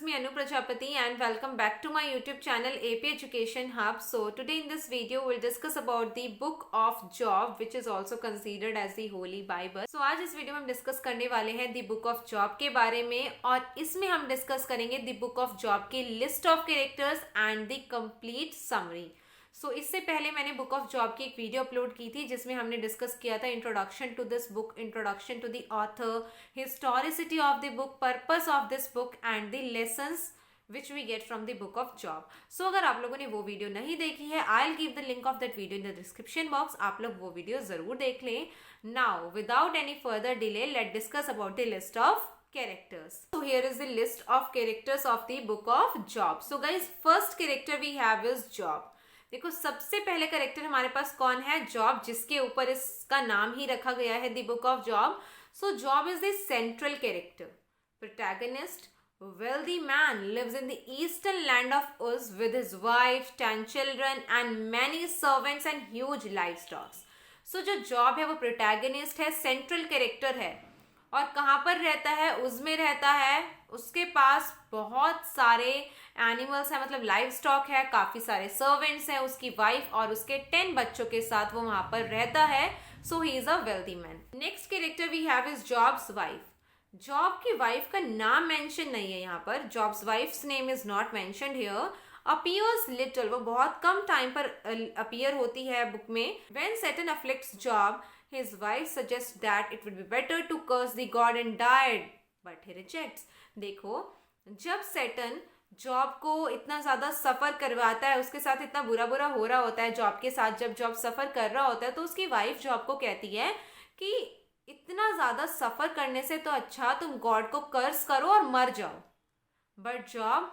me Anu Prajapati and welcome back to my YouTube channel AP Education Hub. So today in this video we'll discuss about the book of Job which is also considered as the Holy Bible. So आज इस video में हम discuss करने वाले हैं the book of Job के बारे में और इसमें हम डिस्कस करेंगे the book of Job की list of characters and the complete summary. इससे पहले मैंने बुक ऑफ जॉब की एक वीडियो अपलोड की थी जिसमें हमने डिस्कस किया था introduction to this book, introduction to the author, historicity of the book, purpose of this book and the lessons which we get from the book of Job. अगर आप लोगों ने वो वीडियो नहीं देखी है, I will give the link of that video in the description box. आप लोग वो वीडियो जरूर देख लें. Now without any further delay let discuss about the list of characters. So here is the list of characters of the book of Job. So guys, first character we have is Job. देखो सबसे पहले character हमारे पास कौन है? Job, जिसके ऊपर इसका नाम ही रखा गया है the book of Job. So job is the central character. Protagonist, wealthy man, lives in the eastern land of Uz with his wife, 10 children and many servants and huge livestock. सो जो Job है वो protagonist है, central character है और कहाँ पर रहता है? उज में रहता है. उसके पास बहुत सारे एनिमल्स हैं, मतलब लाइव स्टॉक है, काफी सारे सर्वेंट्स हैं, उसकी वाइफ और उसके 10 बच्चों के साथ वो वहां पर रहता है. So he is a wealthy man. Next character we have is Job's wife. Job की वाइफ का नाम मेंशन नहीं है यहाँ पर. Job's wife's name is not mentioned here. Appears little, वो बहुत कम टाइम पर अपीयर होती है बुक में. When Satan afflicts Job, his wife suggests that it would be better to curse the god and die, but he rejects. देखो जब Saturn job को इतना ज्यादा सफर करवाता है, उसके साथ इतना बुरा बुरा हो रहा होता है जॉब के साथ, जब जॉब सफर कर रहा होता है तो उसकी वाइफ जॉब को कहती है कि इतना ज्यादा सफर करने से तो अच्छा तुम गॉड को कर्स करो और मर जाओ. But job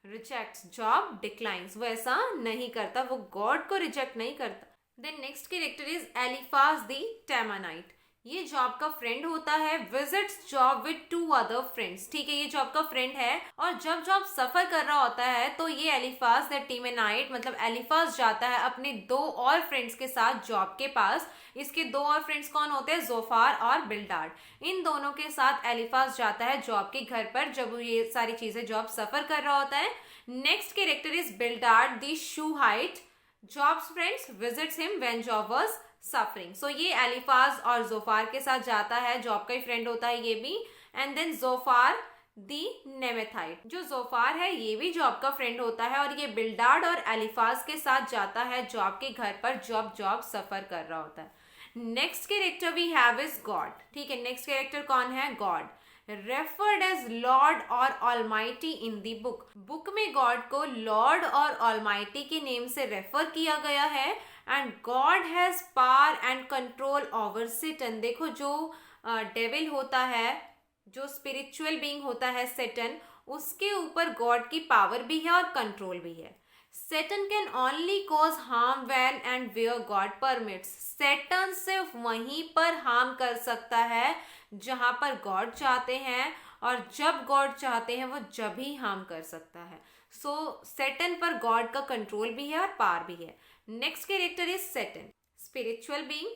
rejects, job declines. वो ऐसा नहीं करता, वो गॉड को रिजेक्ट नहीं करता. Then next character is Eliphaz the Temanite. ये जॉब का फ्रेंड होता है. Visits Job with 2 other friends. ठीक है, ये जॉब का फ्रेंड है और जब जॉब सफर कर रहा होता है तो ये एलिफाज द टेमानाइट, मतलब एलिफाज जाता है अपने 2 और फ्रेंड्स के साथ जॉब के पास. इसके 2 और फ्रेंड्स कौन होते हैं? जोफार और बिल्डाड. इन दोनों के साथ एलिफाज जाता है जॉब के घर पर जब ये सारी चीजें जॉब सफर कर रहा होता है. Next character is Bildad the Shuhite. Job's friends visits him when Job was suffering. So ये एलिफाज और जोफार के साथ जाता है, जॉब का ही फ्रेंड होता है ये भी. एंड देन जोफार दी नेमेथाइट. जो जोफार है ये भी जॉब का फ्रेंड होता है और ये बिल्डाड और एलिफाज के साथ जाता है जॉब के घर पर जॉब सफर कर रहा होता है. Next character we have is God. ठीक है, नेक्स्ट कैरेक्टर कौन है? गॉड, रेफर्ड एज लॉर्ड और Almighty in the book. Book में गॉड को लॉर्ड और ऑलमाइटी के नेम से रेफर किया गया है. And God has power and control over Satan. देखो जो डेविल होता है, जो स्पिरिचुअल बीइंग होता है सैटर्न, उसके ऊपर गॉड की पावर भी है और कंट्रोल भी है. Satan can only cause harm when and where God permits. Satan सिर्फ वहीं पर हार्म कर सकता है जहां पर गॉड चाहते हैं और जब गॉड चाहते हैं वो जब ही हार्म कर सकता है. सो Satan पर गॉड का कंट्रोल भी है और पावर भी है. Next character is Satan. Spiritual being,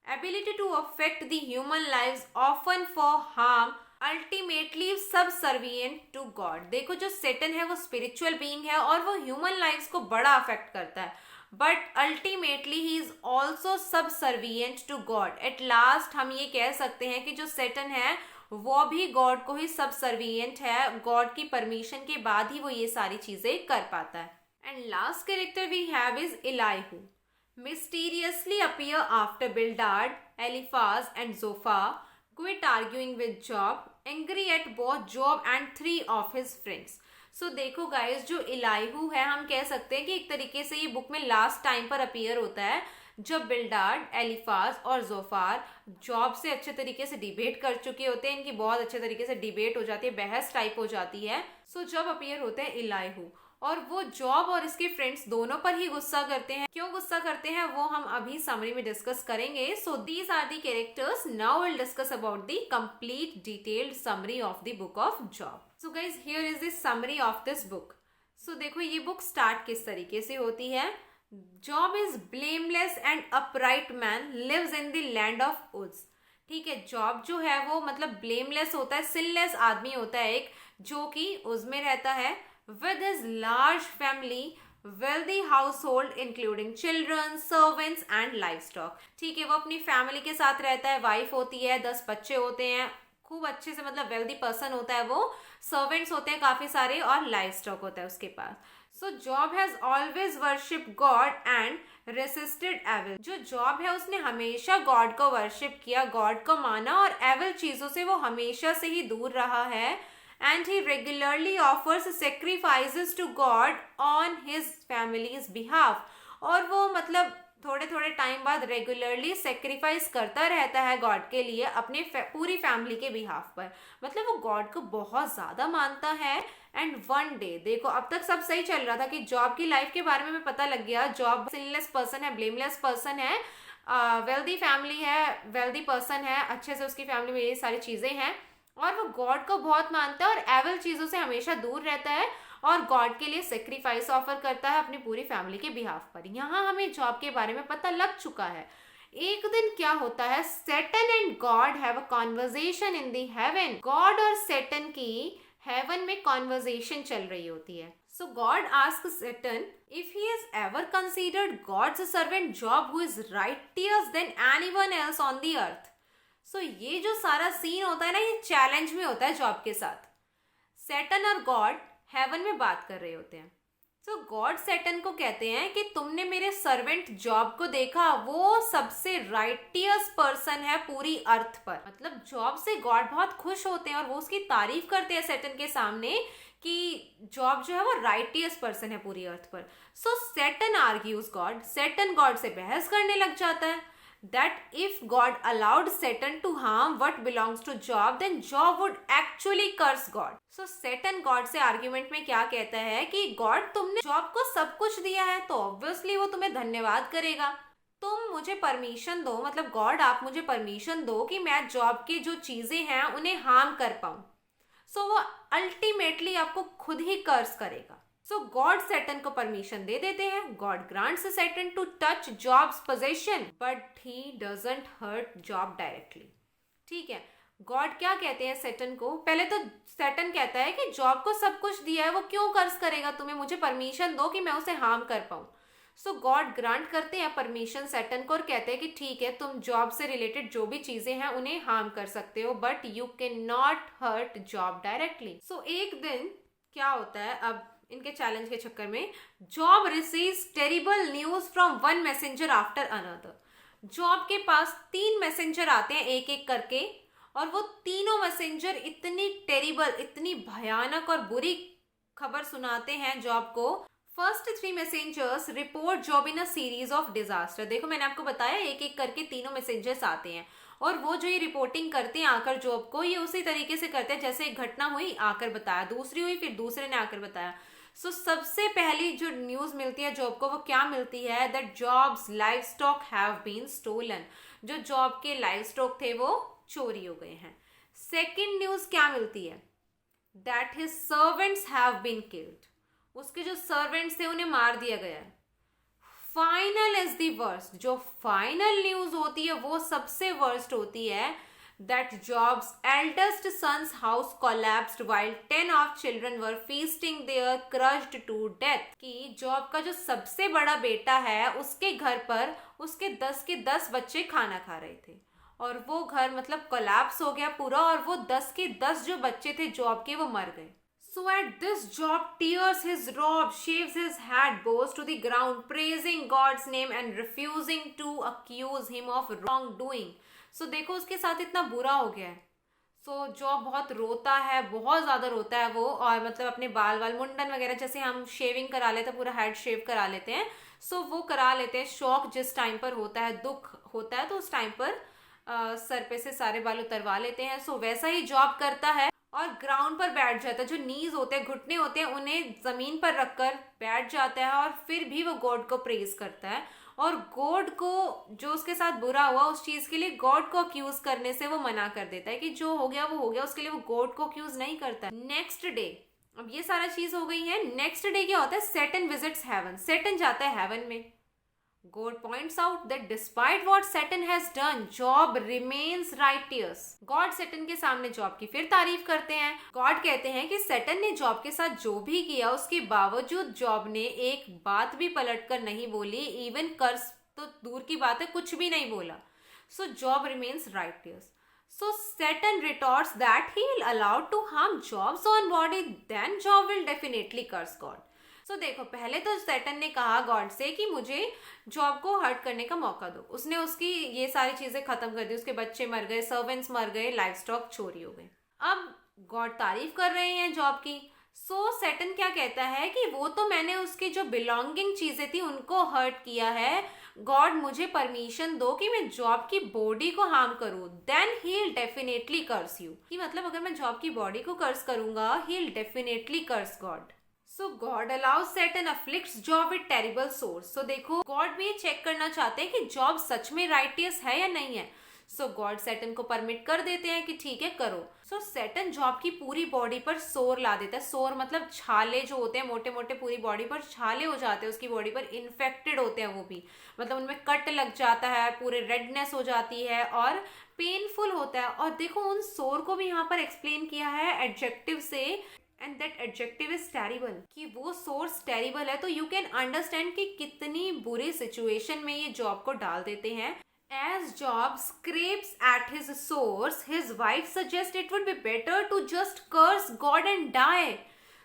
ability to affect the human lives often for harm, ultimately subservient to God. देखो जो सेटन है वो स्पिरिचुअल बीइंग है और वो ह्यूमन लाइफ्स को बड़ा अफेक्ट करता है, but ultimately he is also subservient to God. At last हम ये कह सकते हैं कि जो सेटन है वो भी गॉड को ही सबसर्विएंट है. गॉड की परमिशन के बाद ही वो ये सारी चीजें कर पाता है. And last character we have is Elihu. Mysteriously appear after Bildad, Eliphaz and Zophar quit arguing with Job, angry at both Job and 3 of his friends. So देखो गाइस, जो इलाइहू है हम कह सकते हैं कि एक तरीके से ये बुक में लास्ट टाइम पर अपीयर होता है जब बिल्डाड, एलिफाज और जोफार जॉब से अच्छे तरीके से डिबेट कर चुके होते हैं. इनकी बहुत अच्छे तरीके से डिबेट हो जाती है, बहस टाइप हो जाती है. सो जब अपीयर होते हैं इलाइहू और वो जॉब और इसके फ्रेंड्स दोनों पर ही गुस्सा करते हैं. क्यों गुस्सा करते हैं वो हम अभी समरी में डिस्कस करेंगे. So these are the characters. Now will discuss about the complete detailed summary of the book of Job. So guys here is the summary of this book. So देखो ये बुक स्टार्ट किस तरीके से होती है. Job is blameless and upright man, lives in the land of Uz. ठीक है, job जो है वो मतलब ब्लेमलेस होता है, सिनलेस आदमी होता है एक, जो कि उसमें रहता है with his large family, wealthy house hold including children, servants and life stock. ठीक है, वो अपनी फैमिली के साथ रहता है, वाइफ होती है, 10 बच्चे होते हैं, खूब अच्छे से मतलब वेल्दी पर्सन होता है वो, सर्वेंट्स होते हैं काफी सारे और लाइफ स्टॉक होता है उसके पास। So Job has always worship God and resisted evil. जो जॉब है उसने हमेशा गॉड को वर्शिप किया, गॉड को माना, और एविल चीजों से वो हमेशा से ही दूर रहा है। And he regularly offers sacrifices to God on his families behalf. और वो मतलब थोड़े थोड़े टाइम बाद रेगुलरली सेक्रीफाइस करता रहता है गॉड के लिए अपने पूरी फैमिली के बिहाफ पर। मतलब वो गॉड को बहुत ज्यादा मानता है। एंड वन डे, देखो अब तक सब सही चल रहा था कि जॉब की लाइफ के बारे में पता लग गया, जॉब सिनलेस पर्सन है, ब्लेमलेस पर्सन है, वेल्दी फैमिली है, वेल्दी पर्सन है, अच्छे से उसकी फैमिली में ये सारी चीजें हैं, और वो गॉड को बहुत मानता है और एविल चीजों से हमेशा दूर रहता है और गॉड के लिए सेक्रीफाइस ऑफर करता है अपनी पूरी फैमिली के बिहाफ पर। यहाँ हमें जॉब के बारे में पता लग चुका है। एक दिन क्या होता है, Satan and God have a conversation in the heaven. God और सैटर्न की हेवन में कॉन्वर्सेशन चल रही होती है। So God ask Satan if he has ever considered God's servant Job who is righteous then anyone else on the earth. So ये जो सारा सीन होता है ना, ये चैलेंज में होता है जॉब के साथ। सैटर्न और गॉड हेवन में बात कर रहे होते हैं। सो गॉड सैटर्न को कहते हैं कि तुमने मेरे सर्वेंट जॉब को देखा, वो सबसे राइटियस पर्सन है पूरी अर्थ पर। मतलब जॉब से गॉड बहुत खुश होते हैं और वो उसकी तारीफ करते हैं सैटर्न के सामने कि जॉब जो है वो राइटियस पर्सन है पूरी अर्थ पर। So Satan argues God, Satan God से बहस करने लग जाता है that if God allowed Satan to harm what belongs to Job, then Job would actually curse God. So Satan God से आर्ग्यूमेंट में क्या कहता है कि गॉड तुमने जॉब को सब कुछ दिया है तो ऑब्वियसली वो तुम्हें धन्यवाद करेगा। तुम मुझे परमिशन दो, मतलब गॉड आप मुझे परमिशन दो कि मैं जॉब की जो चीजें हैं उन्हें हार्म कर पाऊं। सो वो अल्टीमेटली आपको खुद ही कर्स करेगा। सो गॉड सैटर्न को परमिशन दे देते हैं। God grants Satan to touch Job's position but he doesn't hurt Job directly. ठीक है, गॉड क्या कहते हैं सैटर्न को, पहले तो सैटर्न कहता है कि जॉब को सब कुछ दिया है, वो क्यों कर्ज करेगा तुम्हें, मुझे परमिशन दो कि मैं उसे हार्म कर पाऊं। सो गॉड ग्रांट करते हैं परमिशन सैटर्न को और कहते हैं कि ठीक है, तुम जॉब से रिलेटेड जो भी चीजें हैं उन्हें हार्म कर सकते हो, but you can not hurt Job directly. So एक दिन क्या होता है, अब इनके चैलेंज के चक्कर में job receives terrible news from one messenger after another. Job के पास 3 मैसेंजर आते हैं एक एक करके, और वो तीनों मैसेंजर इतनी टेरिबल, इतनी भयानक और बुरी खबर सुनाते हैं जॉब को। First 3 messengers report job in a series of disaster. देखो मैंने आपको बताया एक एक करके तीनों मैसेंजर्स आते हैं और वो जो ये रिपोर्टिंग करते हैं आकर जॉब को, ये उसी तरीके से करते हैं जैसे एक घटना हुई आकर बताया, दूसरी हुई फिर दूसरे ने आकर बताया। सो सबसे पहली जो न्यूज मिलती है जॉब को वो क्या मिलती है, that Job's livestock have been stolen. जो जॉब के लाइव स्टॉक थे वो चोरी हो गए हैं। सेकेंड न्यूज क्या मिलती है, that his servants have been killed. उसके जो सर्वेंट्स थे उन्हें मार दिया गया है। Final is the worst. जो फाइनल न्यूज होती है वो सबसे वर्स्ट होती है, that Job's eldest son's house collapsed while 10 of children were feasting there crushed to death। कि जॉब का जो सबसे बड़ा बेटा है उसके घर पर उसके 10 के 10 बच्चे खाना खा रहे थे और वो घर मतलब कोलैप्स हो गया पूरा, और वो 10 के 10 जो बच्चे थे जॉब के वो मर गए। So at this Job tears his robe, shaves his head, bows to the ground, praising God's name and refusing to accuse him of wrongdoing। So देखो उसके साथ इतना बुरा हो गया है। So जॉब बहुत रोता है, बहुत ज़्यादा रोता है वो, और मतलब अपने बाल मुंडन वगैरह, जैसे हम शेविंग करा लेते हैं, पूरा हेड शेव करा लेते हैं, सो वो करा लेते हैं। शौक जिस टाइम पर होता है, दुख होता है, तो उस टाइम पर सर पे से सारे बाल उतरवा लेते हैं। सो वैसा ही जॉब करता है और ग्राउंड पर बैठ जाता है। जो नीज होते हैं, घुटने होते हैं, उन्हें जमीन पर रखकर बैठ जाता है और फिर भी वो गॉड को प्रेज करता है, और गॉड को जो उसके साथ बुरा हुआ उस चीज के लिए गॉड को अक्यूज करने से वो मना कर देता है कि जो हो गया वो हो गया, उसके लिए वो गॉड को अक्यूज नहीं करता। नेक्स्ट डे, अब ये सारा चीज हो गई है, नेक्स्ट डे क्या होता है, सैटर्न विजिट्स हेवन। सैटर्न जाता है हेवन में, God points out that despite what Satan has done, Job remains righteous. God Satan के सामने जॉब की फिर तारीफ करते हैं. God कहते हैं कि Satan ने जॉब के साथ जो भी किया उसके बावजूद जॉब ने एक बात भी पलट कर नहीं बोली. इवन कर्स तो दूर की बात है, कुछ भी नहीं बोला. So Job remains righteous. So Satan retorts that he will allow to harm Job's own body, then Job will definitely curse God. So देखो, पहले तो सैटन ने कहा गॉड से कि मुझे जॉब को हर्ट करने का मौका दो. उसने उसकी ये सारी चीजें खत्म कर दी. उसके बच्चे मर गए, सर्वेंट्स मर गए, लाइफ स्टॉक चोरी हो गए. अब गॉड तारीफ कर रहे हैं जॉब की. सो सैटन क्या कहता है कि वो तो मैंने उसकी जो बिलोंगिंग चीजें थी उनको हर्ट किया है. गॉड मुझे परमिशन दो कि मैं जॉब की बॉडी को हार्म करूं, then he will definitely curse you. कि मतलब अगर मैं जॉब की बॉडी को कर्स करूंगा, he will definitely curse God. So God allows Satan afflicts Job with terrible sores. So देखो, गॉड भी चेक करना चाहते हैं कि जॉब सच में राइटियस है या नहीं है. सो गॉड सैटन को परमिट कर देते हैं कि ठीक है करो. सो सैटन जॉब की पूरी बॉडी पर सोर ला देता है. सोर मतलब छाले जो होते हैं, मोटे मोटे पूरी बॉडी पर छाले हो जाते हैं. उसकी बॉडी पर इन्फेक्टेड होते हैं वो भी, मतलब उनमें कट लग जाता है, पूरे रेडनेस हो जाती है और पेनफुल होता है. और देखो उन सोर को भी यहाँ पर एक्सप्लेन किया है एडजेक्टिव से, and that adjective is terrible. कि वो सोर्स टेरिबल है, तो यू कैन अंडरस्टैंड कि कितनी बुरी सिचुएशन में ये जॉब को डाल देते हैं. As Job scrapes at his sores, his wife suggests it would be better to just curse God and die.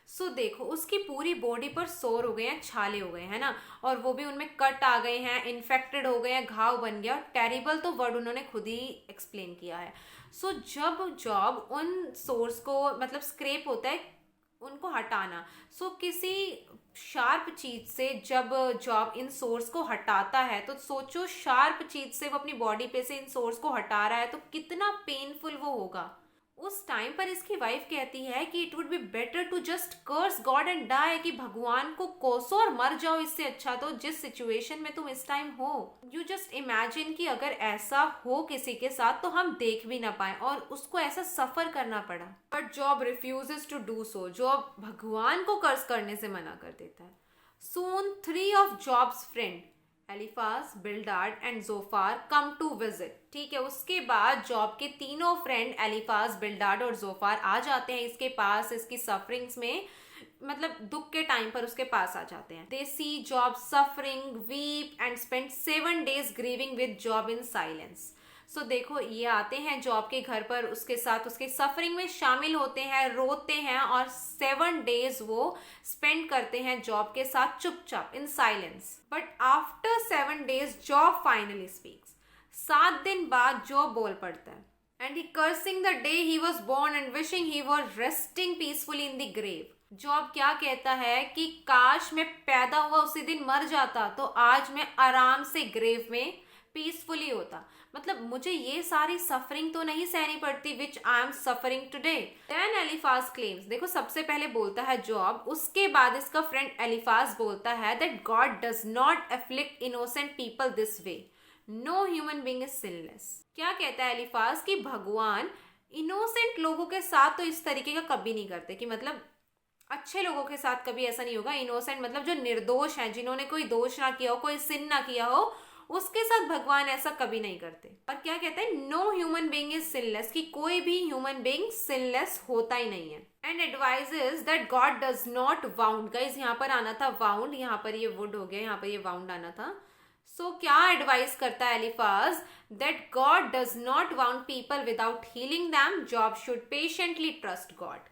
So देखो, उसकी पूरी बॉडी पर सोर हो गए हैं, छाले हो गए हैं ना, और वो भी उनमें कट आ गए हैं, इन्फेक्टेड हो गए हैं, घाव बन गया. टेरिबल तो वर्ड उन्होंने खुद ही एक्सप्लेन किया है. सो जब जॉब उन सोर्स को, मतलब स्क्रेप होता है उनको हटाना. सो किसी शार्प चीज से जब जॉब इन सोर्स को हटाता है, तो सोचो शार्प चीज से वो अपनी बॉडी पे से इन सोर्स को हटा रहा है, तो कितना पेनफुल वो होगा. उस टाइम पर इसकी वाइफ कहती है कि it would be better to just curse God and die, कि भगवान को कोसो और मर जाओ, इससे अच्छा तो जिस सिचुएशन में तुम इस टाइम हो. यू जस्ट इमेजिन कि अगर ऐसा हो किसी के साथ तो हम देख भी ना पाए और उसको ऐसा सफर करना पड़ा. But Job refuses to do so. Job भगवान को कर्स करने से मना कर देता है. Soon 3 of Job's friend Eliphaz, Bildad and Zophar come to visit. ठीक है, उसके बाद जॉब के तीनों फ्रेंड एलिफाज, बिल्डाड और जोफार आ जाते हैं इसके पास, इसकी सफरिंग्स में, मतलब दुख के टाइम पर उसके पास आ जाते हैं. They see Job suffering, weep and spend 7 days grieving with Job in silence. So देखो, ये आते हैं जॉब के घर पर, उसके साथ उसके सफरिंग में शामिल होते हैं, रोते हैं और 7 days वो स्पेंड करते हैं जॉब के साथ चुपचाप in silence. But after 7 days Job finally speaks. 7 दिन बाद जॉब बोल पड़ता है. And he cursing the day he was born and wishing he was resting peacefully in the grave. Job क्या कहता है कि काश मैं पैदा हुआ उसी दिन मर जाता तो आज मैं आराम से ग्रेव में पीसफुली होता. मतलब मुझे ये सारी सफरिंग तो नहीं सहनी पड़ती which I am suffering today. Then Eliphaz claims. देखो, सबसे पहले बोलता है जॉब, उसके बाद इसका फ्रेंड एलिफाज बोलता है that God does not afflict innocent people this way. No human being is sinless. क्या कहता है एलिफाज कि भगवान इनोसेंट लोगों के साथ तो इस तरीके का कभी नहीं करते, कि मतलब अच्छे लोगों के साथ कभी ऐसा नहीं होगा. इनोसेंट मतलब जो निर्दोष हैं, जिन्होंने कोई दोष ना किया हो, कोई सिन ना किया हो, उसके साथ भगवान ऐसा कभी नहीं करते. और क्या कहते हैं, no human being is sinless, कि कोई भी ह्यूमन बीइंग सिनलेस होता ही नहीं है. And advises that God does not wound. Guys, यहाँ पर आना था वाउंड, यहाँ पर ये वुड हो गया, यहाँ पर ये वाउंड आना था. सो क्या एडवाइस करता है Eliphaz, that God does not wound people without healing them. Job should patiently trust God.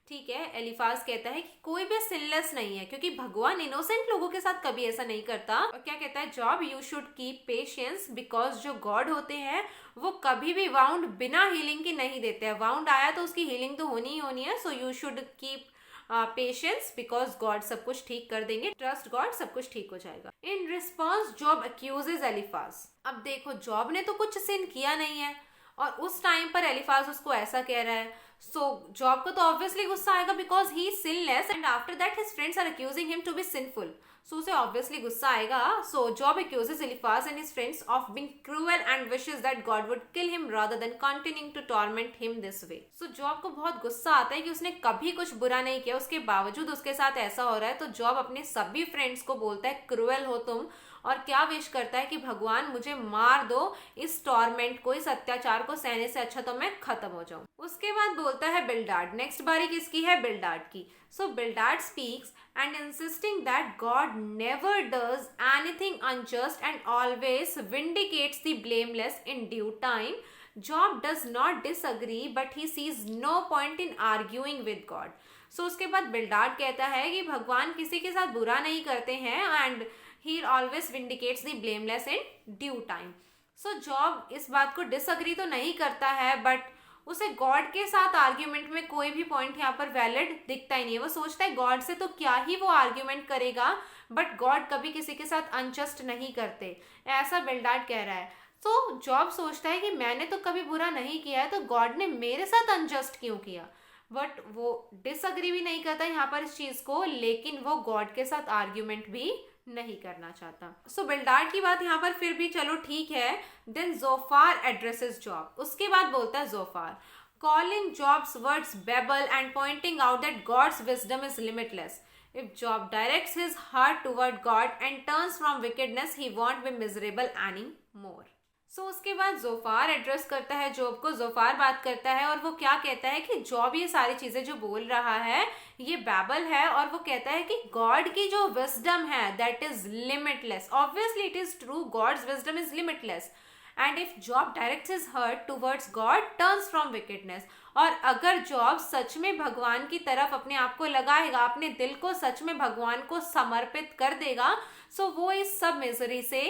ठीक है, एलिफाज कहता है कि कोई भी सिनलेस नहीं है, क्योंकि भगवान इनोसेंट लोगों के साथ कभी ऐसा नहीं करता. और क्या कहता है job, you should keep patience, because जो गॉड होते हैं वो कभी भी वाउंड बिना हीलिंग की नहीं देते हैं. वाउंड आया तो उसकी हीलिंग तो होनी ही होनी है. So you should keep patience, because God सब कुछ ठीक कर देंगे. ट्रस्ट गॉड, सब कुछ ठीक हो जाएगा. In response Job accuses Eliphaz. अब देखो, जॉब ने तो कुछ सिन किया नहीं है और उस टाइम पर एलिफाज उसको ऐसा कह रहा है. सो जॉब को तो ऑब्वियसली गुस्सा आएगा, because he is sinless, and after that his friends are accusing him to be sinful. So उसे ऑब्वियसली गुस्सा आएगा. So Job accuses Eliphaz and his friends of being cruel and wishes that God would kill him rather than continuing to torment him this way. So Job को बहुत गुस्सा आता है कि उसने कभी कुछ बुरा नहीं किया, उसके बावजूद उसके साथ ऐसा हो रहा है. तो जॉब अपने सभी फ्रेंड्स को बोलता है, क्रूअल हो तुम और क्या विश करता है कि भगवान मुझे मार दो, इस टॉर्मेंट को, इस अत्याचार को सहने से अच्छा तो मैं खत्म हो जाऊं। उसके बाद बोलता है बिल्डार्ड। नेक्स्ट बारी किसकी है? बिल्डार्ड की। सो बिल्डार्ड speaks and insisting that God never does anything unjust and always vindicates the blameless in due time. Job does not disagree but he sees no point in arguing with God. So उसके बाद बिल्डार्ड कहता है कि भगवान किसी के साथ बुरा नहीं करते हैं and he always vindicates the blameless in due time. So job इस बात को डिसअग्री तो नहीं करता है बट उसे गॉड के साथ आर्ग्यूमेंट में कोई भी पॉइंट यहाँ पर वैलिड दिखता ही नहीं है। वो सोचता है गॉड से तो क्या ही वो आर्ग्यूमेंट करेगा, बट गॉड कभी किसी के साथ अनजस्ट नहीं करते, ऐसा बिल्डार्ड कह रहा है। तो जॉब सोचता है कि मैंने तो कभी बुरा नहीं किया है तो गॉड ने मेरे साथ अनजस्ट क्यों किया, बट वो डिसअग्री भी नहीं करता यहाँ पर इस चीज को, लेकिन वो गॉड के साथ आर्ग्यूमेंट भी नहीं करना चाहता। सो बिल्डार्ड की बात यहाँ पर फिर भी चलो ठीक है। Then Zophar addresses Job. उसके बाद बोलता है Zophar, calling Job's words babble and pointing out that God's wisdom is limitless. If Job directs his heart toward God and turns from wickedness, he won't be miserable anymore. सो उसके बाद जोफार address करता है job को। जोफार बात करता है और वो क्या कहता है कि जॉब ये सारी चीजें जो बोल रहा है ये बैबल है, और वो कहता है कि गॉड की जो विजडम है that is limitless. Obviously it is true, God's wisdom is limitless. And if Job directs his heart towards God, turns from wickedness. और अगर जॉब सच में भगवान की तरफ अपने आप को लगाएगा, अपने दिल को सच में भगवान को समर्पित कर देगा, सो वो इस सब मिजरी से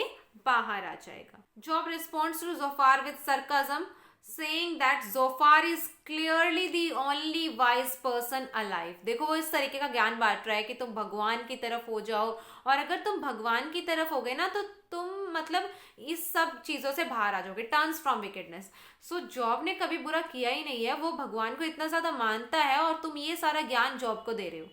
बाहर आ जाएगा। Job responds to Zophar with sarcasm, saying that Zophar is clearly the only wise person alive. देखो वो इस तरीके का ज्ञान बांट रहा है कि तुम भगवान की तरफ हो जाओ, और अगर तुम भगवान की तरफ हो गए ना तो तुम मतलब इस सब चीजों से बाहर आ जाओगे, turns from wickedness. So job ने कभी बुरा किया ही नहीं है, वो भगवान को इतना ज्यादा मानता है और तुम ये सारा ज्ञान जॉब को दे रहे हो।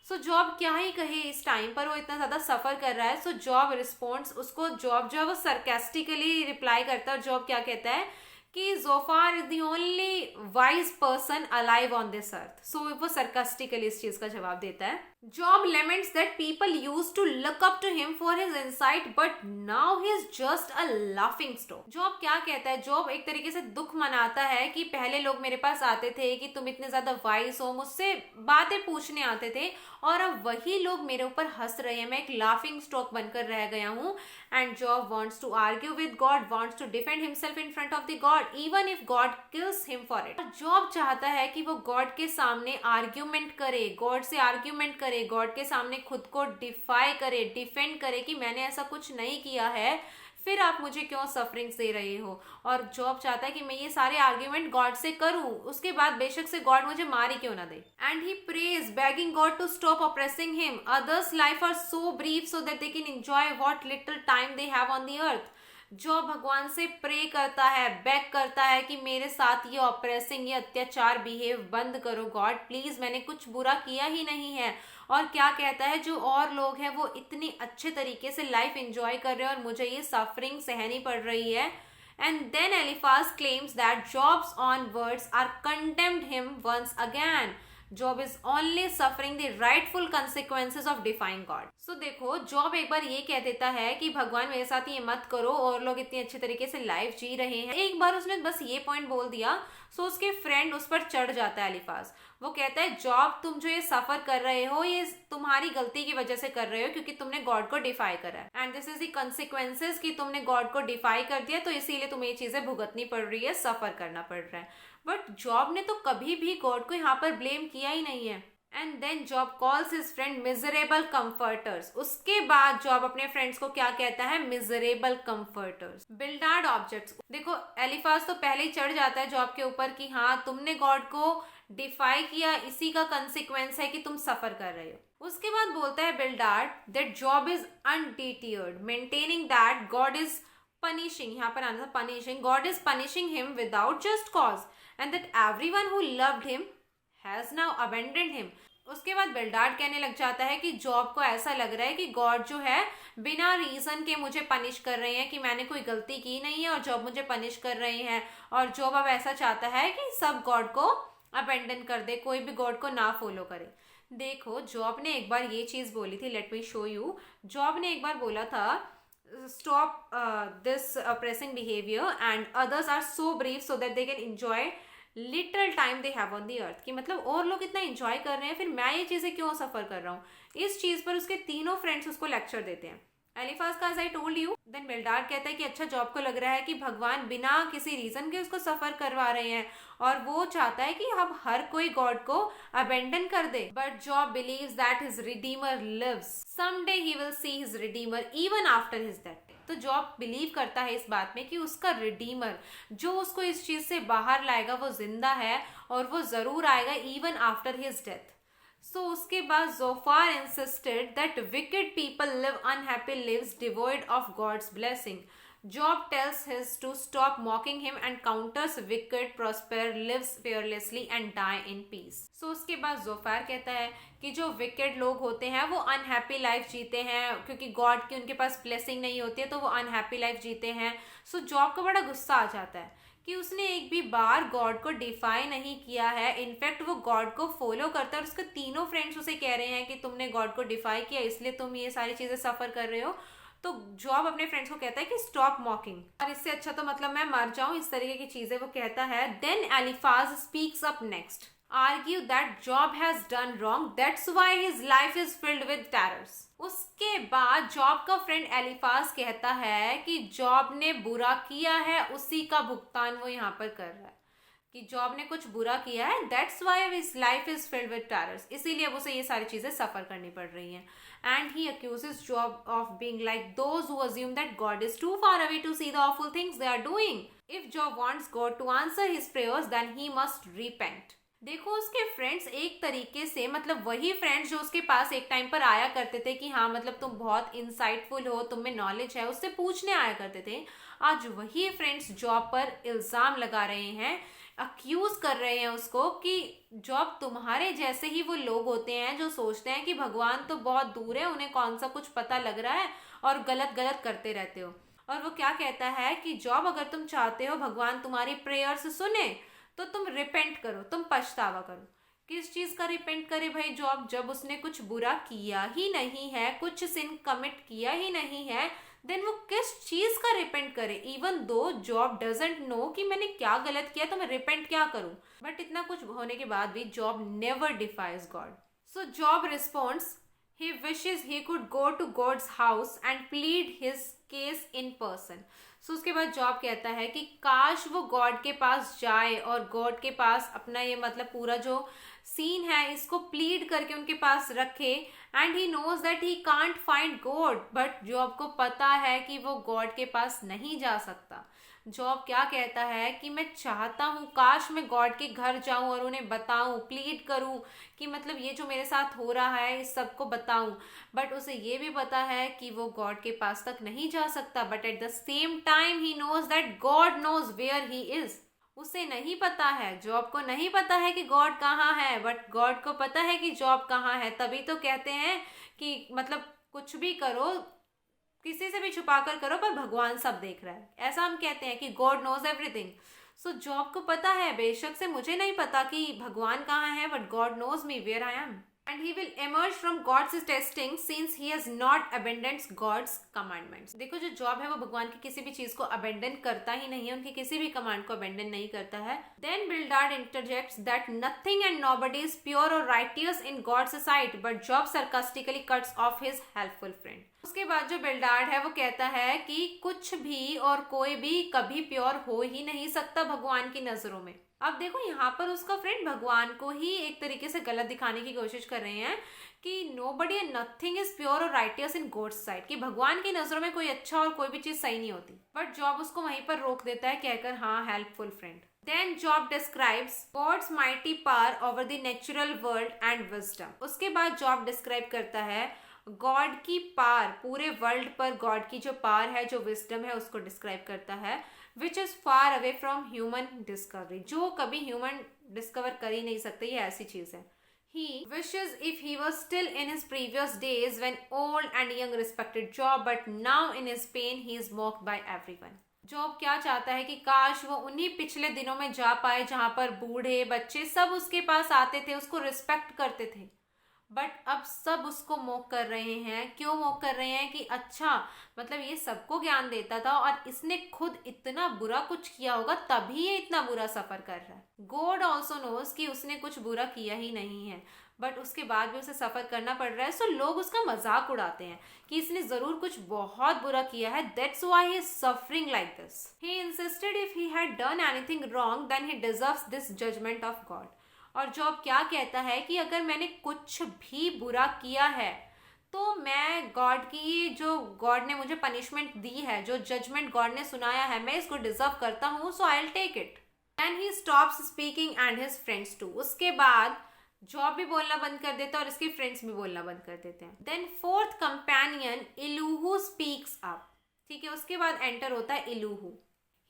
सो जॉब क्या ही कहे इस टाइम पर, वो इतना ज्यादा सफर कर रहा है। सो जॉब रिस्पॉन्ड्स, उसको जॉब जो है वो सरकास्टिकली रिप्लाई करता है, और जॉब क्या कहता है कि Zophar is the only wise person alive on this earth. So वो सरकास्टिकली इस चीज का जवाब देता है। Job laments that people use to look up to him for his insight, but now he is just a laughing stock. Job क्या कहता है, जॉब एक तरीके से दुख मनाता है कि पहले लोग मेरे पास आते थे कि तुम इतने ज्यादा वाइज हो, मुझसे बातें पूछने आते थे, और अब वही लोग मेरे ऊपर हंस रहे हैं, मैं एक लाफिंग स्टॉक बनकर रह गया हूँ। And Job wants to argue with God, wants to defend himself in front of the God even if God kills him for it. Job चाहता है कि वो गॉड के सामने आर्ग्यूमेंट करे, गॉड से आर्ग्यूमेंट करे, गॉड के सामने खुद को डिफाई करे, डिफेंड करे कि मैंने ऐसा कुछ नहीं किया है, फिर आप मुझे क्यों सफरिंग्स दे रहे हो। और जॉब चाहता है कि मैं ये सारे आर्ग्यूमेंट गॉड से करूं, उसके बाद बेशक से गॉड मुझे मार ही क्यों ना दे। And he prays begging God to stop oppressing him. Others life are so brief so that they can enjoy what little time they have on the earth. जो भगवान से प्रे करता है, बेग करता है कि मेरे साथ ये ऑपरेसिंग, ये अत्याचार बिहेव बंद करो गॉड प्लीज, मैंने कुछ बुरा किया ही नहीं है। और क्या कहता है, जो और लोग हैं वो इतने अच्छे तरीके से लाइफ एंजॉय कर रहे हैं और मुझे ये सफरिंग सहनी पड़ रही है। And then Eliphaz claims that Job's own words are condemned him once again. Job is only suffering the rightful consequences of defying God. So देखो, जॉब एक बार ये कह देता है कि भगवान मेरे साथ ये मत करो, और लोग इतने अच्छे तरीके से लाइफ जी रहे हैं। एक बार उसने बस ये पॉइंट बोल दिया, सो उसके फ्रेंड उस पर चढ़ जाता है एलिफाज। वो कहता है जॉब तुम जो ये सफर कर रहे हो ये तुम्हारी गलती की वजह से कर रहे हो, क्योंकि तुमने गॉड को डिफाई करा है, and this is the consequences कि तुमने गॉड को डिफाई कर दिया, तो इसीलिए तुम्हें ये चीजें भुगतनी पड़ रही है, सफर करना पड़ रहा है। बट जॉब ने तो कभी भी गॉड को यहाँ पर ब्लेम किया ही नहीं है। And then Job calls his friend miserable comforters. उसके बाद जॉब अपने फ्रेंड्स को क्या कहता है, मिजरेबल कंफर्टर्स। बिल्डार्ड ऑब्जेक्ट्स। देखो एलिफाज तो पहले ही चढ़ जाता है जॉब के ऊपर कि हाँ तुमने गॉड को डिफाई किया, इसी का कंसिक्वेंस है कि तुम सफर कर रहे हो। उसके बाद बोलता है Bildad that Job is undeterred, maintaining that God is punishing, यहाँ पर आना था punishing, God is punishing him without just cause and that everyone who loved him has now abandoned him. उसके बाद बिल्डार्ड कहने लग जाता है कि जॉब को ऐसा लग रहा है कि गॉड जो है बिना रीजन के मुझे पनिश कर रहे हैं, कि मैंने कोई गलती की नहीं है और जॉब मुझे पनिश कर रहे हैं, और जॉब अब ऐसा चाहता है कि सब गॉड को अबेंडन कर दे, कोई भी गॉड को ना फॉलो करे। देखो जॉब ने एक बार ये चीज बोली थी, let me show you. Job ने एक बार बोला था stop this oppressing behavior and others are so brave so that they can enjoy little time they have on the earth कि मतलब और लोग इतना एंजॉय कर रहे हैं, फिर मैं ये चीज़ें क्यों सफ़र कर रहा हूँ। इस चीज़ पर उसके तीनों फ्रेंड्स उसको लेक्चर देते हैं। एलिफाज का, as I told you, then Bildad कहता है कि अच्छा, जॉब को लग रहा है कि भगवान बिना किसी रीजन के उसको सफर करवा रहे हैं और वो चाहता है कि अब हर कोई गॉड को अबेंडन कर दे। But Job believes that his redeemer lives, someday he will see his redeemer even after his death. तो जॉब बिलीव करता है इस बात में कि उसका रिडीमर जो उसको इस चीज से बाहर लाएगा वो जिंदा है और वो जरूर आएगा even after his death. So उसके बाद Zophar insisted that wicked people live unhappy lives devoid of God's blessing. Job tells his to stop mocking him and counters wicked prosper lives fearlessly and die in peace. So उसके बाद जोफार कहता है कि जो wicked लोग होते हैं वो अनहैप्पी लाइफ जीते हैं क्योंकि गॉड की उनके पास ब्लेसिंग नहीं होती है, तो वो अनहैप्पी लाइफ जीते हैं। सो जॉब को बड़ा गुस्सा आ जाता है कि उसने एक भी बार गॉड को डिफाई नहीं किया है, इनफैक्ट वो गॉड को फॉलो करता है और उसके तीनों फ्रेंड्स उसे कह रहे हैं कि तुमने गॉड को डिफाई किया इसलिए तुम ये सारी चीजें सफर कर रहे हो। तो जॉब अपने फ्रेंड्स को कहता है कि स्टॉप मॉकिंग, और इससे अच्छा तो मतलब मैं मर जाऊं, इस तरीके की चीजें वो कहता है। Then Eliphaz speaks up next, argue that Job has done wrong, that's why his life is filled with terrors। उसके बाद जॉब का फ्रेंड एलिफास कहता है कि जॉब ने बुरा किया है, उसी का भुगतान वो यहाँ पर कर रहा है, कि जॉब ने कुछ बुरा किया है, that's why his life is filled with terrors, इसीलिए अब उसे ये सारी चीजें सफर करनी पड़ रही हैं। And he accuses Job of being like those who assume that God is too far away to see the awful things they are doing. If Job wants God to answer his prayers then he must repent. देखो उसके friends एक तरीके से, मतलब वही friends जो उसके पास एक टाइम पर आया करते थे कि हाँ मतलब तुम बहुत इंसाइटफुल हो, तुम में नॉलेज है, उससे पूछने आया करते थे, आज वही फ्रेंड्स जॉब पर इल्जाम लगा रहे हैं, अक्यूज कर रहे हैं उसको कि जॉब तुम्हारे जैसे ही वो लोग होते हैं जो सोचते हैं कि भगवान तो बहुत दूर है, उन्हें कौन सा कुछ पता लग रहा है और गलत गलत करते रहते हो। और वो क्या कहता है कि जॉब अगर तुम चाहते हो भगवान तुम्हारी प्रेयर्स सुने तो तुम रिपेंट करो, तुम पछतावा करो। किस चीज का रिपेंट करे भाई जॉब, जब उसने कुछ बुरा किया ही नहीं है, कुछ सिन कमिट किया ही नहीं है, देन वो किस चीज का रिपेंट करे। Even though job doesn't know कि मैंने क्या गलत किया तो मैं रिपेंट क्या करूं, बट इतना कुछ होने के बाद भी job never defies God. So job responds, he wishes he could go to God's house and plead his case in person। सो उसके बाद जॉब कहता है कि काश वो गॉड के पास जाए और गॉड के पास अपना ये मतलब पूरा जो सीन है इसको प्लीड करके उनके पास रखे। And he knows that he can't find God, but Job को पता है कि वो गॉड के पास नहीं जा सकता। जॉब क्या कहता है कि मैं चाहता हूँ काश मैं गॉड के घर जाऊं और उन्हें बताऊं, प्लीड करूं कि मतलब ये जो मेरे साथ हो रहा है इस सबको बताऊं, बट उसे ये भी पता है कि वो गॉड के पास तक नहीं जा सकता। But at the same time he knows that God knows where he is. उसे नहीं पता है, जॉब को नहीं पता है कि गॉड कहाँ है, बट गॉड को पता है कि जॉब कहाँ है। तभी तो कहते हैं कि मतलब कुछ भी करो, किसी से भी छुपा कर करो, पर भगवान सब देख रहा है। ऐसा हम कहते हैं कि God knows everything. So Job को पता है, बेशक से मुझे नहीं पता कि भगवान कहाँ है, but God knows me where I am and he will emerge from God's testing since he has not abandoned God's commandments। देखो जो जॉब है वो भगवान की किसी भी चीज को अबेंडन करता ही नहीं है, उनकी किसी भी कमांड को अबेंडन नहीं करता है। Then Bildad interjects that nothing and nobody is pure or righteous in God's sight, but Job sarcastically cuts off his helpful friend। उसके बाद जो बिल्डार्ड है वो कहता है कि कुछ भी और कोई भी कभी प्योर हो ही नहीं सकता भगवान की नजरों में। अब देखो यहाँ पर उसका फ्रेंड भगवान को ही एक तरीके से गलत दिखाने की कोशिश कर रहे हैं कि nobody and nothing is pure और राइटियस इन गॉड्स साइट, कि भगवान की नजरों में कोई अच्छा और कोई भी चीज सही नहीं होती। बट जॉब उसको वहीं पर रोक देता है कहकर हाँ helpful friend. Then Job describes God's mighty power over the natural world and wisdom। उसके बाद जॉब डिस्क्राइब करता है गॉड की पावर, पूरे वर्ल्ड पर गॉड की जो पावर है, जो विजडम है, उसको डिस्क्राइब करता है। Which is far away from human discovery, जो कभी ह्यूमन डिस्कवर कर ही नहीं सकते, ये ऐसी चीज है। He wishes if he was still in his previous days when old and young respected Job, but now in his pain he is mocked by everyone। Job क्या चाहता है कि काश वो उन्हीं पिछले दिनों में जा पाए जहां पर बूढ़े बच्चे सब उसके पास आते थे, उसको रिस्पेक्ट करते थे, बट अब सब उसको मोक कर रहे हैं। क्यों मोक कर रहे हैं कि अच्छा, मतलब ये सबको ज्ञान देता था और इसने खुद इतना बुरा कुछ किया होगा तभी ये इतना बुरा सफर कर रहा है। गॉड ऑल्सो नोज कि उसने कुछ बुरा किया ही नहीं है, बट उसके बाद भी उसे सफर करना पड़ रहा है। सो लोग उसका मजाक उड़ाते हैं कि इसने जरूर कुछ बहुत बुरा किया है, that's why he is suffering like this. He insisted if he had done anything wrong then he deserves this judgement of God. और जॉब क्या कहता है कि अगर मैंने कुछ भी बुरा किया है तो मैं गॉड की, जो गॉड ने मुझे पनिशमेंट दी है, जो जजमेंट गॉड ने सुनाया है, मैं इसको डिजर्व करता हूँ, so I will take it. Then he stops speaking and his friends too. उसके बाद जॉब भी बोलना बंद कर देता है और इसके फ्रेंड्स भी बोलना बंद कर देते हैं। Then fourth companion Elihu speaks up. ठीक है, उसके बाद एंटर होता है इलूहू।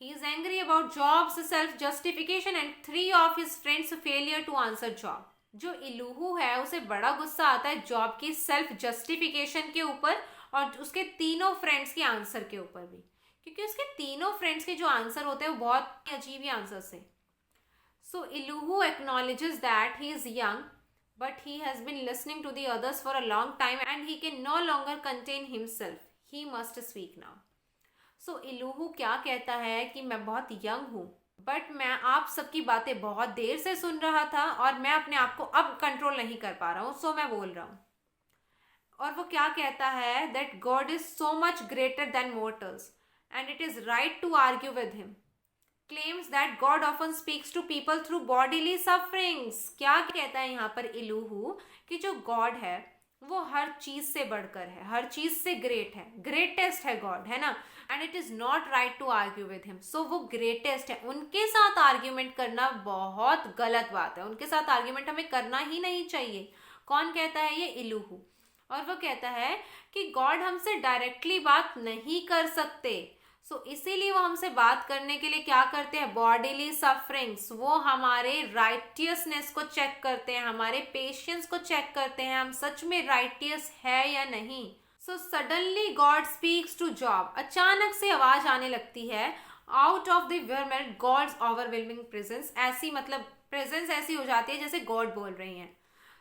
He is angry about Job's self-justification and three of his friends' failure to answer Job. जो इलूहू है उसे बड़ा गुस्सा आता है जॉब की सेल्फ जस्टिफिकेशन के ऊपर और उसके तीनों फ्रेंड्स के आंसर के ऊपर भी, क्योंकि उसके तीनों फ्रेंड्स के जो आंसर होते हैं वो बहुत अजीब ही आंसर्स हैं। सो इलूहू acknowledges that he is young but he has been listening to the others for a long time and he can no longer contain himself. He must speak now. सो इलूहू क्या कहता है कि मैं बहुत यंग हूँ बट मैं आप सबकी बातें बहुत देर से सुन रहा था और मैं अपने आप को अब कंट्रोल नहीं कर पा रहा हूँ, सो मैं बोल रहा हूँ। और वो क्या कहता है that God is so much greater than mortals and it is right to argue with him. Claims that God often speaks to people through bodily sufferings. क्या कहता है यहाँ पर इलूहू कि जो गॉड है वो हर चीज से बढ़कर है, हर चीज से ग्रेट है, ग्रेटेस्ट है गॉड, है ना। And it is not right to argue with him. So वो ग्रेटेस्ट है, उनके साथ आर्ग्यूमेंट करना बहुत गलत बात है, उनके साथ आर्ग्यूमेंट हमें करना ही नहीं चाहिए। कौन कहता है ये? इलूहू। और वो कहता है कि गॉड हमसे डायरेक्टली बात नहीं कर सकते, सो इसीलिए वो हमसे बात करने के लिए क्या करते हैं? Bodily sufferings. वो हमारे राइटियसनेस को चेक करते हैं, हमारे पेशेंस को चेक करते हैं, हम सच में राइटियस है या नहीं। So suddenly God speaks to Job. अचानक से आवाज आने लगती है out of the world God's overwhelming presence. ऐसी मतलब प्रेजेंस ऐसी हो जाती है जैसे गॉड बोल रही हैं।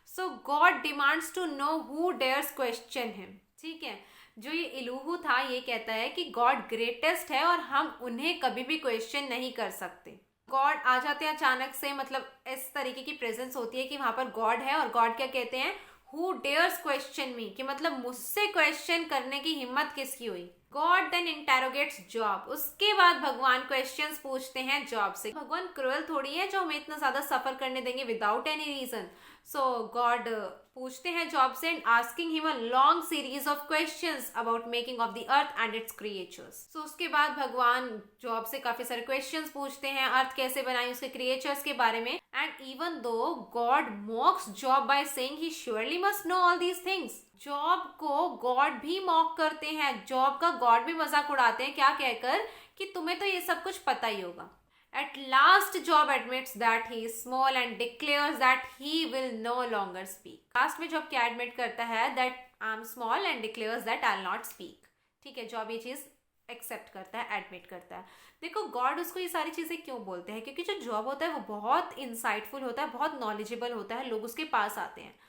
So God demands to know who dares question him. ठीक है, जो ये इलूहू था ये कहता है कि गॉड ग्रेटेस्ट है और हम उन्हें कभी भी क्वेश्चन नहीं कर सकते। गॉड आ जाते हैं अचानक से, मतलब इस तरीके की प्रेजेंस होती है कि वहां पर गॉड है और गॉड क्या कहते हैं? हु डेयर्स क्वेश्चन मी, कि मतलब मुझसे क्वेश्चन करने की हिम्मत किसकी हुई। God then interrogates Job. उसके बाद भगवान क्वेश्चंस पूछते हैं जॉब से। भगवान क्रूएल थोड़ी है जो हमें इतना ज्यादा सफर करने देंगे without any reason. So God पूछते हैं जॉब से and asking him a long series of questions about making of the earth and its creatures. So उसके बाद भगवान जॉब से काफी सारे क्वेश्चंस पूछते हैं अर्थ कैसे बनाई, उसके क्रिएचर्स के बारे में। And even though God मॉक्स job by saying he surely must know all these things. Job को गॉड भी मॉक करते हैं, जॉब का गॉड भी मजाक उड़ाते हैं, क्या कहकर कि तुम्हें तो ये सब कुछ पता ही होगा। At last, Job admits that he is small and declares that he will no longer speak. Last में Job क्या admit करता है? That I am small and declares that I'll not speak. ठीक है, Job ये चीज एक्सेप्ट करता है, एडमिट करता है। देखो गॉड उसको ये सारी चीजें क्यों बोलते हैं? क्योंकि जो जॉब होता है वो बहुत इंसाइटफुल होता है, बहुत नॉलेजेबल होता है, लोग उसके पास आते हैं।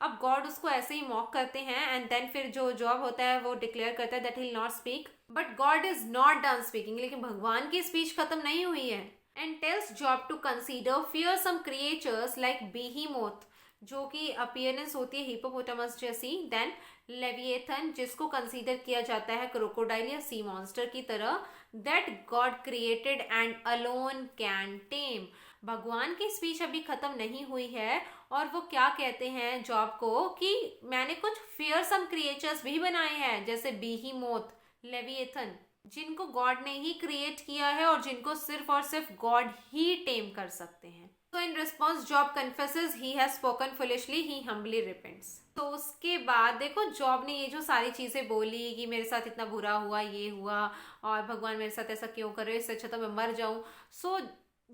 अब गॉड उसको ऐसे ही मॉक करते हैं एंड देन फिर जो जॉब होता है वो डिक्लेयर करता है that he will not speak. But God is not done speaking. लेकिन भगवान की स्पीच खत्म नहीं हुई है। And tells Job to consider fearsome creatures like behemoth, जो कि अपीयरेंस होती है हिप्पोपोटामस जैसी। देन लेविएथन, जिसको कंसीडर किया जाता है क्रोकोडाइल या सी मॉन्स्टर की तरह। That God created and alone can टेम। भगवान की स्पीच अभी खत्म नहीं हुई है और वो क्या कहते हैं जॉब को कि मैंने कुछ फियरसम क्रिएचर्स भी बनाए हैं जैसे बीहीमोथ, लेविएथन, जिनको गॉड ने ही क्रिएट किया है और जिनको सिर्फ और सिर्फ गॉड ही टेम कर सकते हैं। So in response, Job confesses he has spoken foolishly, he humbly repents. तो उसके बाद देखो जॉब ने ये जो सारी चीजें बोली कि मेरे साथ इतना बुरा हुआ, ये हुआ और भगवान मेरे साथ ऐसा क्यों कर रहे हो, इससे अच्छा तो मैं मर जाऊं। सो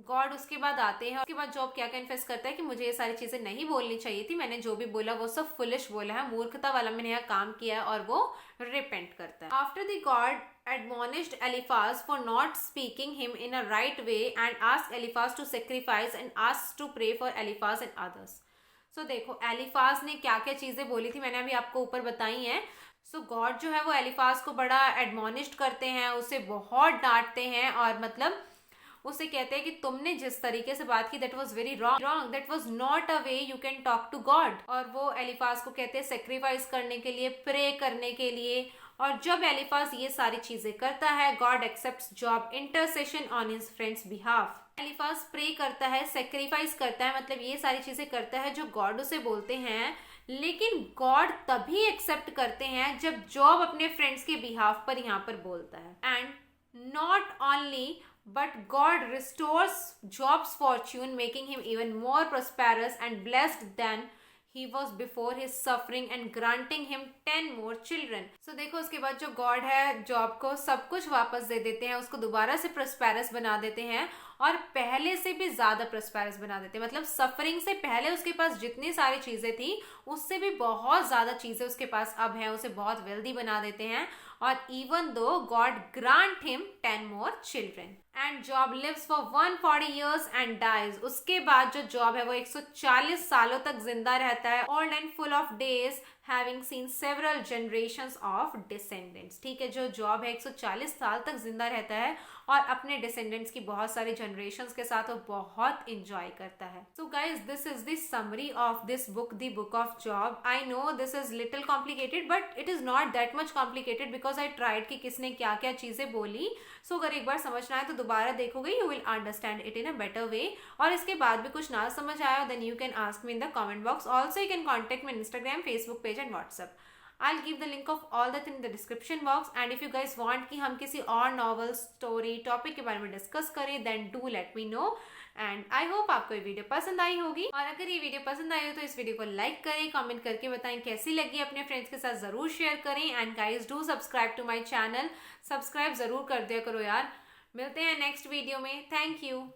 गॉड उसके बाद आते हैं। उसके बाद जॉब क्या कन्फेस करता है कि मुझे ये सारी चीजें नहीं बोलनी चाहिए थी, मैंने जो भी बोला वो सब फुलिश बोला है, मूर्खता वाला मैंने यहाँ काम किया है, और वो रिपेंट करता है। After the God admonished Eliphaz for not speaking him in a right way and asked Eliphaz to sacrifice and asked to pray for Eliphaz and others. सो देखो एलिफाज ने क्या क्या चीजें बोली थी, मैंने अभी आपको ऊपर बताई हैं। सो गॉड जो है वो एलिफाज को बड़ा एडमोनिश्ड करते हैं, उसे बहुत डांटते हैं और मतलब उसे कहते हैं कि तुमने जिस तरीके से बात की that was very wrong, that was not a way you can talk to God. और वो एलिफाज को कहते हैं सेक्रीफाइस करने के लिए, प्रे करने के लिए। और जब एलिफाज ये सारी चीजें करता है, God accepts Job intercession on his friends behalf. Eliphaz pray करता है, सेक्रीफाइस करता है, मतलब ये सारी चीजें करता है जो गॉड उसे बोलते हैं, लेकिन गॉड तभी एक्सेप्ट करते हैं जब जॉब अपने फ्रेंड्स के बिहाफ पर यहाँ पर बोलता है। And not only but God restores Job's fortune, making him even more prosperous and blessed than he was before his suffering and granting him 10 more children. So देखो उसके बाद जो गॉड है जॉब को सब कुछ वापस दे देते हैं, उसको दोबारा से प्रस्पेरस बना देते हैं और पहले से भी ज्यादा प्रस्पेरस बना देते हैं। मतलब सफरिंग से पहले उसके पास जितनी सारी चीजें थी उससे भी बहुत ज्यादा चीजें उसके पास अब हैं, उसे बहुत वेल्दी बना देते हैं। और even though God grant him 10 more children and Job lives for 140 years and dies. उसके बाद जो जॉब है वो 140 सालों तक जिंदा रहता है, old and full of days, having scene several generations of descendants. ठीक है, जो जॉब है 140 साल तक जिंदा रहता है और अपने डिसेंडेंट्स की बहुत सारी जनरेशंस के साथ वो बहुत इंजॉय करता है। So guys this is the summary of this book, the book of job. I know this is little complicated but it is not that much complicated because I tried कि किसने क्या क्या चीजें बोली। सो अगर एक बार समझना है तो दोबारा देखोगे, you will understand it in a better way. और इसके बाद भी कुछ ना समझ आया then you can ask me in the comment box. Also you can contact me Instagram, Facebook page and WhatsApp. I'll give the link of all that in the description box and if you guys want कि हम किसी और novel story topic के बारे में discuss करें then do let me know and I hope आपको ये वीडियो पसंद आई होगी। और अगर ये वीडियो पसंद आई हो तो इस वीडियो को लाइक करें, कमेंट करके बताएं कैसी लगी, अपने फ्रेंड्स के साथ जरूर शेयर करें and guys do subscribe to my channel, subscribe जरूर कर दिया करो यार। मिलते हैं नेक्स्ट वीडियो में, थैंक यू।